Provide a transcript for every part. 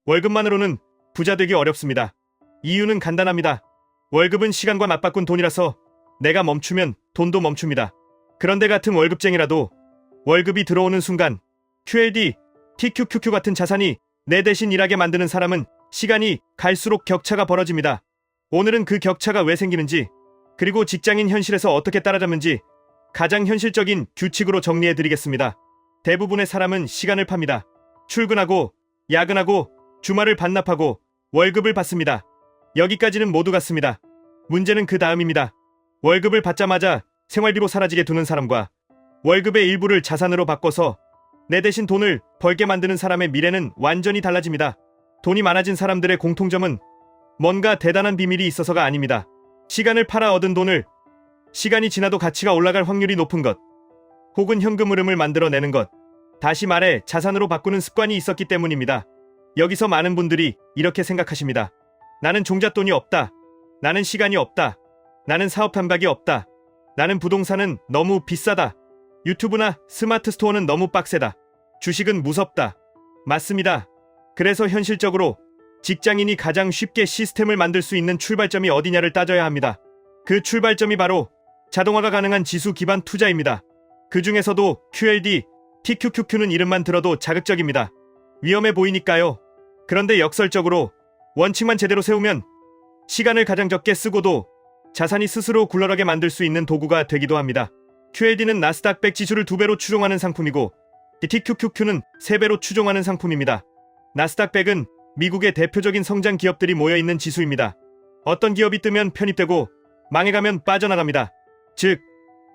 월급만으로는 부자 되기 어렵습니다. 이유는 간단합니다. 월급은 시간과 맞바꾼 돈이라서 내가 멈추면 돈도 멈춥니다. 그런데 같은 월급쟁이라도 월급이 들어오는 순간 QLD, TQQQ 같은 자산이 내 대신 일하게 만드는 사람은 시간이 갈수록 격차가 벌어집니다. 오늘은 그 격차가 왜 생기는지, 그리고 직장인 현실에서 어떻게 따라잡는지 가장 현실적인 규칙으로 정리해드리겠습니다. 대부분의 사람은 시간을 팝니다. 출근하고, 야근하고, 주말을 반납하고, 월급을 받습니다. 여기까지는 모두 같습니다. 문제는 그 다음입니다. 월급을 받자마자 생활비로 사라지게 두는 사람과 월급의 일부를 자산으로 바꿔서 내 대신 돈을 벌게 만드는 사람의 미래는 완전히 달라집니다. 돈이 많아진 사람들의 공통점은 뭔가 대단한 비밀이 있어서가 아닙니다. 시간을 팔아 얻은 돈을 시간이 지나도 가치가 올라갈 확률이 높은 것, 혹은 현금 흐름을 만들어내는 것, 다시 말해 자산으로 바꾸는 습관이 있었기 때문입니다. 여기서 많은 분들이 이렇게 생각하십니다. 나는 종잣돈이 없다. 나는 시간이 없다. 나는 사업 감각이 없다. 나는 부동산은 너무 비싸다. 유튜브나 스마트 스토어는 너무 빡세다. 주식은 무섭다. 맞습니다. 그래서 현실적으로 직장인이 가장 쉽게 시스템을 만들 수 있는 출발점이 어디냐를 따져야 합니다. 그 출발점이 바로 자동화가 가능한 지수 기반 투자입니다. 그 중에서도 QLD, TQQQ는 이름만 들어도 자극적입니다. 위험해 보이니까요. 그런데 역설적으로 원칙만 제대로 세우면 시간을 가장 적게 쓰고도 자산이 스스로 굴러가게 만들 수 있는 도구가 되기도 합니다. QLD는 나스닥 100 지수를 2배로 추종하는 상품이고 TQQQ는 3배로 추종하는 상품입니다. 나스닥 100은 미국의 대표적인 성장 기업들이 모여있는 지수입니다. 어떤 기업이 뜨면 편입되고 망해가면 빠져나갑니다. 즉,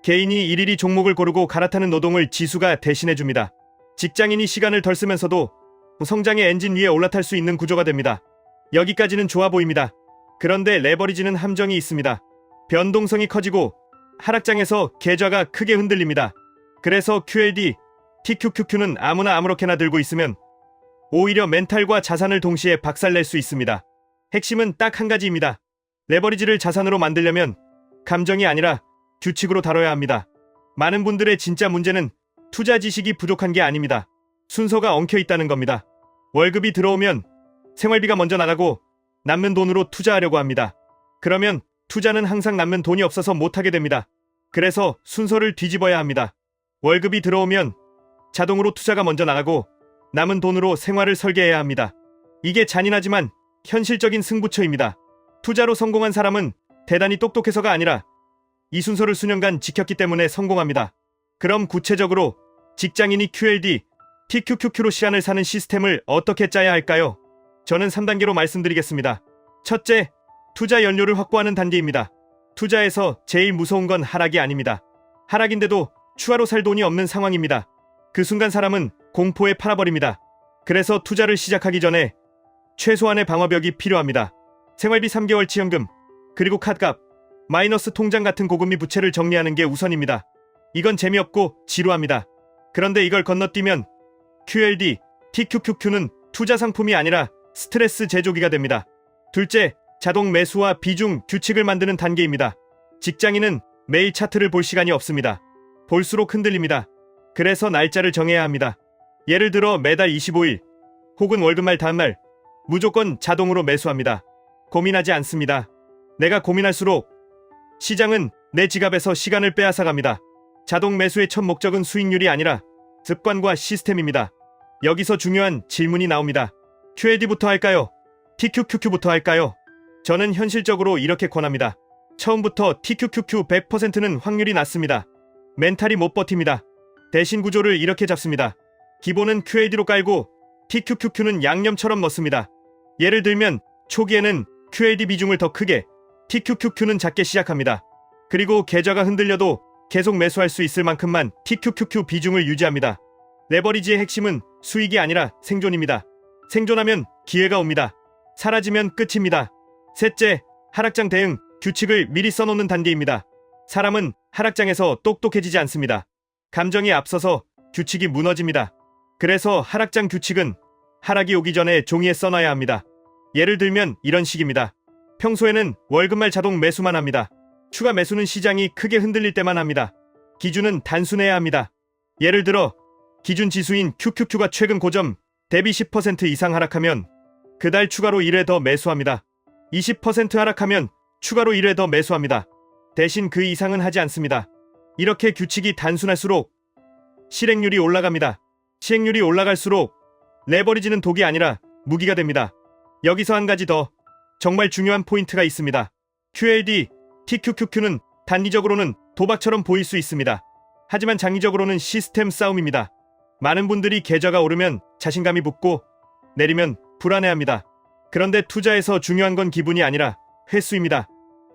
개인이 일일이 종목을 고르고 갈아타는 노동을 지수가 대신해줍니다. 직장인이 시간을 덜 쓰면서도 성장의 엔진 위에 올라탈 수 있는 구조가 됩니다. 여기까지는 좋아 보입니다. 그런데 레버리지는 함정이 있습니다. 변동성이 커지고 하락장에서 계좌가 크게 흔들립니다. 그래서 QLD, TQQQ는 아무나 아무렇게나 들고 있으면 오히려 멘탈과 자산을 동시에 박살낼 수 있습니다. 핵심은 딱 한 가지입니다. 레버리지를 자산으로 만들려면 감정이 아니라 규칙으로 다뤄야 합니다. 많은 분들의 진짜 문제는 투자 지식이 부족한 게 아닙니다. 순서가 엉켜 있다는 겁니다. 월급이 들어오면 생활비가 먼저 나가고 남는 돈으로 투자하려고 합니다. 그러면 투자는 항상 남는 돈이 없어서 못하게 됩니다. 그래서 순서를 뒤집어야 합니다. 월급이 들어오면 자동으로 투자가 먼저 나가고 남은 돈으로 생활을 설계해야 합니다. 이게 잔인하지만 현실적인 승부처입니다. 투자로 성공한 사람은 대단히 똑똑해서가 아니라 이 순서를 수년간 지켰기 때문에 성공합니다. 그럼 구체적으로 직장인이 QLD, TQQQ로 시간을 사는 시스템을 어떻게 짜야 할까요? 저는 3단계로 말씀드리겠습니다. 첫째, 투자 연료를 확보하는 단계입니다. 투자에서 제일 무서운 건 하락이 아닙니다. 하락인데도 추가로 살 돈이 없는 상황입니다. 그 순간 사람은 공포에 팔아버립니다. 그래서 투자를 시작하기 전에 최소한의 방어벽이 필요합니다. 생활비 3개월치 현금, 그리고 카드값, 마이너스 통장 같은 고금리 부채를 정리하는 게 우선입니다. 이건 재미없고 지루합니다. 그런데 이걸 건너뛰면 QLD, TQQQ는 투자 상품이 아니라 스트레스 제조기가 됩니다. 둘째, 자동 매수와 비중 규칙을 만드는 단계입니다. 직장인은 매일 차트를 볼 시간이 없습니다. 볼수록 흔들립니다. 그래서 날짜를 정해야 합니다. 예를 들어 매달 25일 혹은 월급말 다음날 무조건 자동으로 매수합니다. 고민하지 않습니다. 내가 고민할수록 시장은 내 지갑에서 시간을 빼앗아갑니다. 자동 매수의 첫 목적은 수익률이 아니라 습관과 시스템입니다. 여기서 중요한 질문이 나옵니다. QLD부터 할까요? TQQQ부터 할까요? 저는 현실적으로 이렇게 권합니다. 처음부터 TQQQ 100%는 확률이 낮습니다. 멘탈이 못 버팁니다. 대신 구조를 이렇게 잡습니다. 기본은 QLD로 깔고 TQQQ는 양념처럼 넣습니다. 예를 들면 초기에는 QLD 비중을 더 크게, TQQQ는 작게 시작합니다. 그리고 계좌가 흔들려도 계속 매수할 수 있을 만큼만 TQQQ 비중을 유지합니다. 레버리지의 핵심은 수익이 아니라 생존입니다. 생존하면 기회가 옵니다. 사라지면 끝입니다. 셋째, 하락장 대응 규칙을 미리 써놓는 단계입니다. 사람은 하락장에서 똑똑해지지 않습니다. 감정이 앞서서 규칙이 무너집니다. 그래서 하락장 규칙은 하락이 오기 전에 종이에 써놔야 합니다. 예를 들면 이런 식입니다. 평소에는 월급말 자동 매수만 합니다. 추가 매수는 시장이 크게 흔들릴 때만 합니다. 기준은 단순해야 합니다. 예를 들어 기준 지수인 QQQ가 최근 고점 대비 10% 이상 하락하면 그달 추가로 1회 더 매수합니다. 20% 하락하면 추가로 1회 더 매수합니다. 대신 그 이상은 하지 않습니다. 이렇게 규칙이 단순할수록 실행률이 올라갑니다. 시행률이 올라갈수록 레버리지는 독이 아니라 무기가 됩니다. 여기서 한 가지 더 정말 중요한 포인트가 있습니다. QLD, TQQQ는 단기적으로는 도박처럼 보일 수 있습니다. 하지만 장기적으로는 시스템 싸움입니다. 많은 분들이 계좌가 오르면 자신감이 붙고 내리면 불안해합니다. 그런데 투자에서 중요한 건 기분이 아니라 횟수입니다.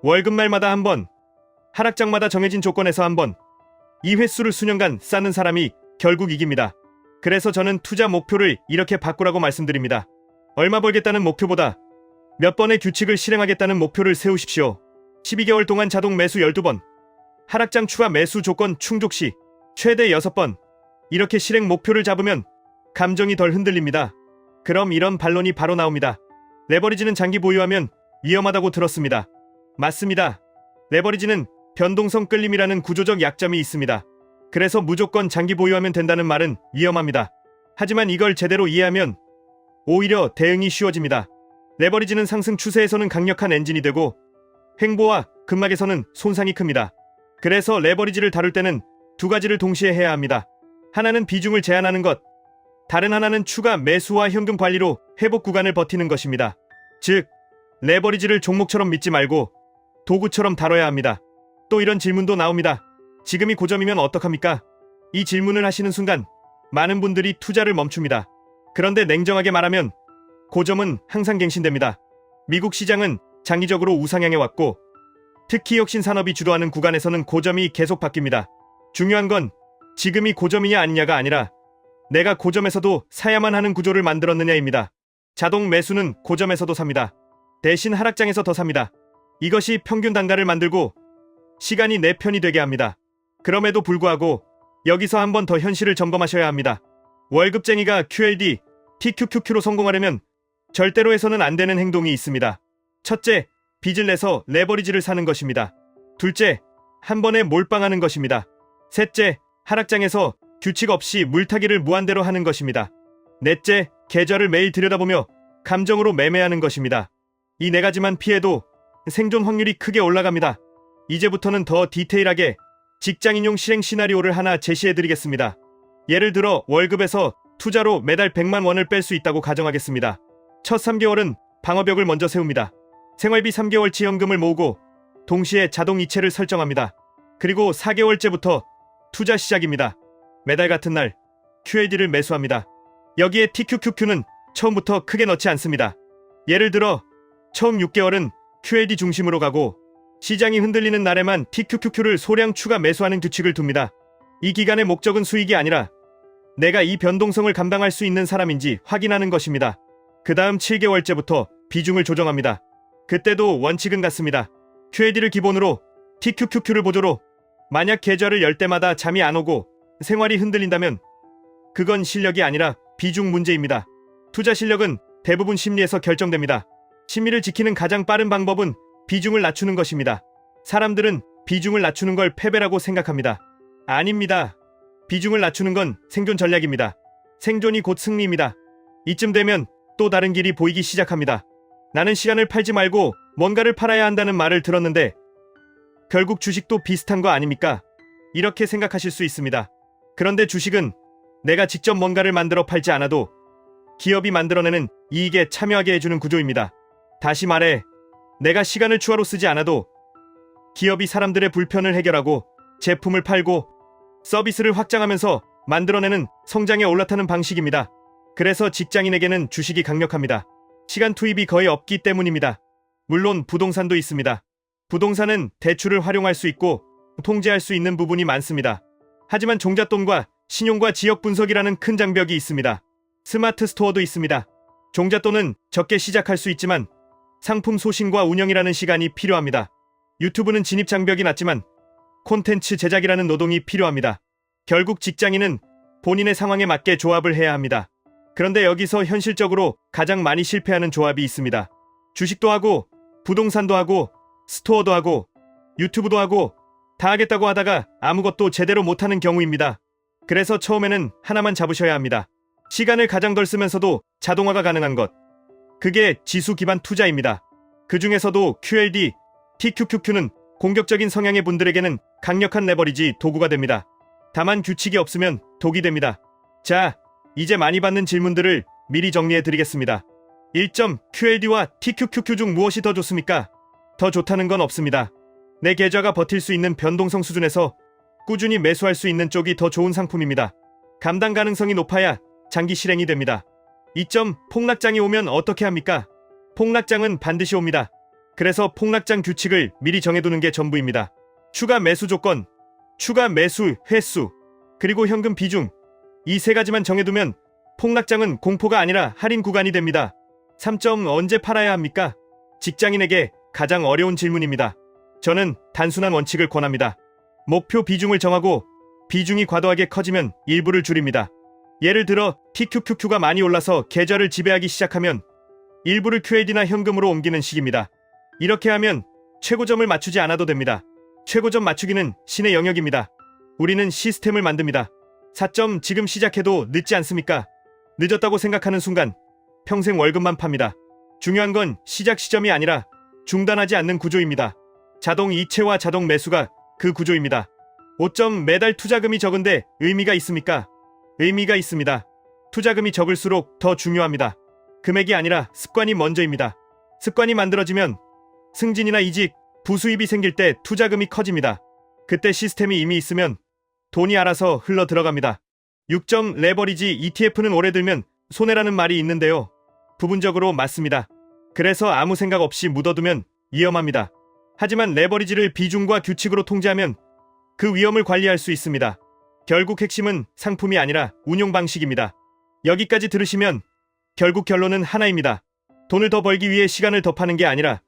월급말마다 한 번, 하락장마다 정해진 조건에서 한 번, 이 횟수를 수년간 쌓는 사람이 결국 이깁니다. 그래서 저는 투자 목표를 이렇게 바꾸라고 말씀드립니다. 얼마 벌겠다는 목표보다 몇 번의 규칙을 실행하겠다는 목표를 세우십시오. 12개월 동안 자동 매수 12번, 하락장 추가 매수 조건 충족 시 최대 6번, 이렇게 실행 목표를 잡으면 감정이 덜 흔들립니다. 그럼 이런 반론이 바로 나옵니다. 레버리지는 장기 보유하면 위험하다고 들었습니다. 맞습니다. 레버리지는 변동성 끌림이라는 구조적 약점이 있습니다. 그래서 무조건 장기 보유하면 된다는 말은 위험합니다. 하지만 이걸 제대로 이해하면 오히려 대응이 쉬워집니다. 레버리지는 상승 추세에서는 강력한 엔진이 되고 횡보와 급락에서는 손상이 큽니다. 그래서 레버리지를 다룰 때는 두 가지를 동시에 해야 합니다. 하나는 비중을 제한하는 것, 다른 하나는 추가 매수와 현금 관리로 회복 구간을 버티는 것입니다. 즉, 레버리지를 종목처럼 믿지 말고 도구처럼 다뤄야 합니다. 또 이런 질문도 나옵니다. 지금이 고점이면 어떡합니까? 이 질문을 하시는 순간 많은 분들이 투자를 멈춥니다. 그런데 냉정하게 말하면 고점은 항상 갱신됩니다. 미국 시장은 장기적으로 우상향해 왔고 특히 혁신 산업이 주도하는 구간에서는 고점이 계속 바뀝니다. 중요한 건 지금이 고점이냐 아니냐가 아니라 내가 고점에서도 사야만 하는 구조를 만들었느냐입니다. 자동 매수는 고점에서도 삽니다. 대신 하락장에서 더 삽니다. 이것이 평균 단가를 만들고 시간이 내 편이 되게 합니다. 그럼에도 불구하고 여기서 한 번 더 현실을 점검하셔야 합니다. 월급쟁이가 QLD, TQQQ로 성공하려면 절대로 해서는 안 되는 행동이 있습니다. 첫째, 빚을 내서 레버리지를 사는 것입니다. 둘째, 한 번에 몰빵하는 것입니다. 셋째, 하락장에서 규칙 없이 물타기를 무한대로 하는 것입니다. 넷째, 계좌를 매일 들여다보며 감정으로 매매하는 것입니다. 이 네 가지만 피해도 생존 확률이 크게 올라갑니다. 이제부터는 더 디테일하게 직장인용 실행 시나리오를 하나 제시해드리겠습니다. 예를 들어 월급에서 투자로 매달 100만 원을 뺄 수 있다고 가정하겠습니다. 첫 3개월은 방어벽을 먼저 세웁니다. 생활비 3개월치 현금을 모으고 동시에 자동 이체를 설정합니다. 그리고 4개월째부터 투자 시작입니다. 매달 같은 날 QLD를 매수합니다. 여기에 TQQQ는 처음부터 크게 넣지 않습니다. 예를 들어 처음 6개월은 QLD 중심으로 가고 시장이 흔들리는 날에만 TQQQ를 소량 추가 매수하는 규칙을 둡니다. 이 기간의 목적은 수익이 아니라 내가 이 변동성을 감당할 수 있는 사람인지 확인하는 것입니다. 그 다음 7개월째부터 비중을 조정합니다. 그때도 원칙은 같습니다. QLD를 기본으로 TQQQ를 보조로 만약 계좌를 열 때마다 잠이 안 오고 생활이 흔들린다면 그건 실력이 아니라 비중 문제입니다. 투자 실력은 대부분 심리에서 결정됩니다. 심리를 지키는 가장 빠른 방법은 비중을 낮추는 것입니다. 사람들은 비중을 낮추는 걸 패배라고 생각합니다. 아닙니다. 비중을 낮추는 건 생존 전략입니다. 생존이 곧 승리입니다. 이쯤 되면 또 다른 길이 보이기 시작합니다. 나는 시간을 팔지 말고 뭔가를 팔아야 한다는 말을 들었는데 결국 주식도 비슷한 거 아닙니까? 이렇게 생각하실 수 있습니다. 그런데 주식은 내가 직접 뭔가를 만들어 팔지 않아도 기업이 만들어내는 이익에 참여하게 해주는 구조입니다. 다시 말해 내가 시간을 추가로 쓰지 않아도 기업이 사람들의 불편을 해결하고 제품을 팔고 서비스를 확장하면서 만들어내는 성장에 올라타는 방식입니다. 그래서 직장인에게는 주식이 강력합니다. 시간 투입이 거의 없기 때문입니다. 물론 부동산도 있습니다. 부동산은 대출을 활용할 수 있고 통제할 수 있는 부분이 많습니다. 하지만 종잣돈과 신용과 지역 분석이라는 큰 장벽이 있습니다. 스마트 스토어도 있습니다. 종잣돈은 적게 시작할 수 있지만 상품 소싱과 운영이라는 시간이 필요합니다. 유튜브는 진입 장벽이 낮지만 콘텐츠 제작이라는 노동이 필요합니다. 결국 직장인은 본인의 상황에 맞게 조합을 해야 합니다. 그런데 여기서 현실적으로 가장 많이 실패하는 조합이 있습니다. 주식도 하고 부동산도 하고 스토어도 하고 유튜브도 하고 다 하겠다고 하다가 아무것도 제대로 못하는 경우입니다. 그래서 처음에는 하나만 잡으셔야 합니다. 시간을 가장 덜 쓰면서도 자동화가 가능한 것. 그게 지수 기반 투자입니다. 그 중에서도 QLD, TQQQ는 공격적인 성향의 분들에게는 강력한 레버리지 도구가 됩니다. 다만 규칙이 없으면 독이 됩니다. 자, 이제 많이 받는 질문들을 미리 정리해 드리겠습니다. 1점, QLD와 TQQQ 중 무엇이 더 좋습니까? 더 좋다는 건 없습니다. 내 계좌가 버틸 수 있는 변동성 수준에서 꾸준히 매수할 수 있는 쪽이 더 좋은 상품입니다. 감당 가능성이 높아야 장기 실행이 됩니다. 2점, 폭락장이 오면 어떻게 합니까? 폭락장은 반드시 옵니다. 그래서 폭락장 규칙을 미리 정해두는 게 전부입니다. 추가 매수 조건, 추가 매수 횟수, 그리고 현금 비중, 이 세 가지만 정해두면 폭락장은 공포가 아니라 할인 구간이 됩니다. 3점, 언제 팔아야 합니까? 직장인에게 가장 어려운 질문입니다. 저는 단순한 원칙을 권합니다. 목표 비중을 정하고 비중이 과도하게 커지면 일부를 줄입니다. 예를 들어 TQQQ가 많이 올라서 계좌를 지배하기 시작하면 일부를 QLD나 현금으로 옮기는 식입니다. 이렇게 하면 최고점을 맞추지 않아도 됩니다. 최고점 맞추기는 신의 영역입니다. 우리는 시스템을 만듭니다. 4점, 지금 시작해도 늦지 않습니까? 늦었다고 생각하는 순간 평생 월급만 팝니다. 중요한 건 시작 시점이 아니라 중단하지 않는 구조입니다. 자동 이체와 자동 매수가 그 구조입니다. 5점, 매달 투자금이 적은데 의미가 있습니까? 의미가 있습니다. 투자금이 적을수록 더 중요합니다. 금액이 아니라 습관이 먼저입니다. 습관이 만들어지면 승진이나 이직, 부수입이 생길 때 투자금이 커집니다. 그때 시스템이 이미 있으면 돈이 알아서 흘러 들어갑니다. 6점, 레버리지 ETF는 오래 들면 손해라는 말이 있는데요. 부분적으로 맞습니다. 그래서 아무 생각 없이 묻어두면 위험합니다. 하지만 레버리지를 비중과 규칙으로 통제하면 그 위험을 관리할 수 있습니다. 결국 핵심은 상품이 아니라 운용 방식입니다. 여기까지 들으시면 결국 결론은 하나입니다. 돈을 더 벌기 위해 시간을 더 파는 게 아니라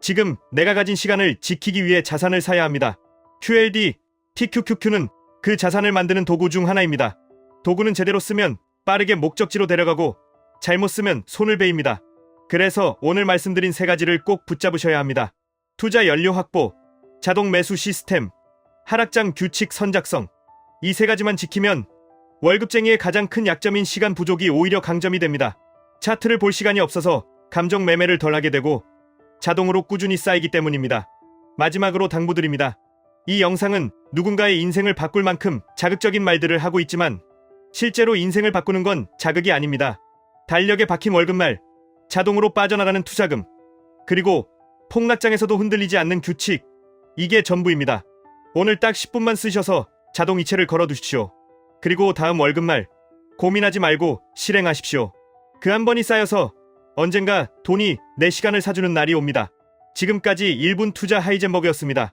지금 내가 가진 시간을 지키기 위해 자산을 사야 합니다. QLD, TQQQ는 그 자산을 만드는 도구 중 하나입니다. 도구는 제대로 쓰면 빠르게 목적지로 데려가고 잘못 쓰면 손을 베입니다. 그래서 오늘 말씀드린 세 가지를 꼭 붙잡으셔야 합니다. 투자 연료 확보, 자동 매수 시스템, 하락장 규칙 선작성. 이 세 가지만 지키면 월급쟁이의 가장 큰 약점인 시간 부족이 오히려 강점이 됩니다. 차트를 볼 시간이 없어서 감정 매매를 덜 하게 되고 자동으로 꾸준히 쌓이기 때문입니다. 마지막으로 당부드립니다. 이 영상은 누군가의 인생을 바꿀 만큼 자극적인 말들을 하고 있지만 실제로 인생을 바꾸는 건 자극이 아닙니다. 달력에 박힌 월급날, 자동으로 빠져나가는 투자금, 그리고 폭락장에서도 흔들리지 않는 규칙, 이게 전부입니다. 오늘 딱 10분만 쓰셔서 자동 이체를 걸어두십시오. 그리고 다음 월급날 고민하지 말고 실행하십시오. 그 한 번이 쌓여서 언젠가 돈이 내 시간을 사주는 날이 옵니다. 지금까지 1분 투자 하이젠버그였습니다.